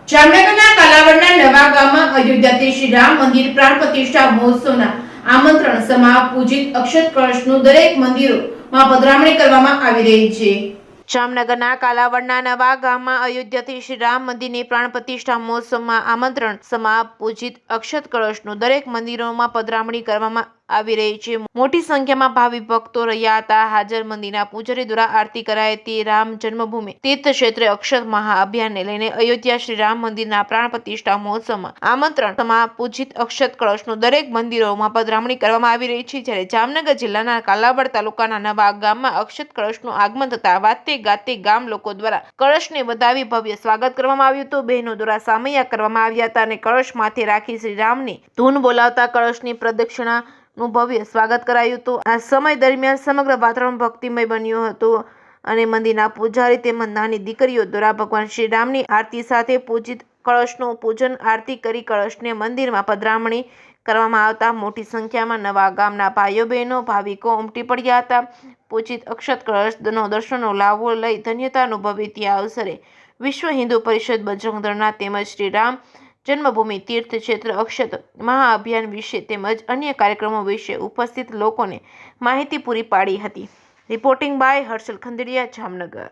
જામનગરના કાલાવડના નવા ગામમાં અયોધ્યાથી શ્રી રામ મંદિર પ્રાણ પ્રતિષ્ઠા મહોત્સવના આમંત્રણ સમા પૂજિત અક્ષત કળશનું દરેક મંદિરોમાં પધરામણી કરવામાં આવી રહી છે। જામનગરના કાલાવડના નવા ગામમાં અયોધ્યાથી શ્રી રામ મંદિરની પ્રાણ પ્રતિષ્ઠા મહોત્સવમાં આમંત્રણ સમા પૂજિત અક્ષત કળશનું દરેક મંદિરોમાં પધરામણી કરવામાં આવી રહી છે। મોટી સંખ્યામાં ભાવિ ભક્તો રહ્યા હતા હાજર। મંદિરના પૂજારી દ્વારા આરતી કરાઈ હતી। રામ જન્મભૂમિ તીર્થ ક્ષેત્રે અક્ષત મહાઅભિયાનને લઈને અયોધ્યા શ્રી રામ મંદિરના પ્રાણ પ્રતિષ્ઠા મહોત્સવમાં આમંત્રણ સમા પૂજિત અક્ષત કળશનું દરેક મંદિરોમાં પધરામણી કરવામાં આવી રહી છે। જ્યારે જામનગર જિલ્લાના કાલાવડ તાલુકાના નવા ગામમાં અક્ષત કળશનું આગમન થતા વાતે ગાતે ગામ લોકો દ્વારા કળશને વધાવી ભવ્ય સ્વાગત કરવામાં આવ્યું હતું। બહેનો દ્વારા સામૈયા કરવામાં આવ્યા હતા અને કળશ માથે રાખી શ્રી રામની ધૂન બોલાવતા કળશની પ્રદક્ષિણા નું ભવ્ય સ્વાગત કરાયું હતું। આ સમય દરમિયાન સમગ્ર વાતાવરણ ભક્તિમય બન્યું હતું અને મંદિરના પૂજારી તેમજ નાની દીકરીઓ દ્વારા ભગવાન શ્રી રામની આરતી સાથે પૂજિત કળશનું પૂજન આરતી કરી કળશને મંદિરમાં પધરામણી કરવામાં આવતા મોટી સંખ્યામાં નવા ગામના ભાઈઓ બહેનો ભાવિકો ઉમટી પડ્યા હતા। પૂજિત અક્ષત કળશનો દર્શનનો લાભો લઈ ધન્યતા અનુભવી તે અવસરે વિશ્વ હિન્દુ પરિષદ બજરંગ દળના તેમજ શ્રી રામ જન્મભૂમિ તીર્થ ક્ષેત્ર અક્ષત મહાઅભિયાન વિશે તેમજ અન્ય કાર્યક્રમો વિશે ઉપસ્થિત લોકોને માહિતી પૂરી પાડી હતી। Reporting by Harshal Khanderia, Jamnagar.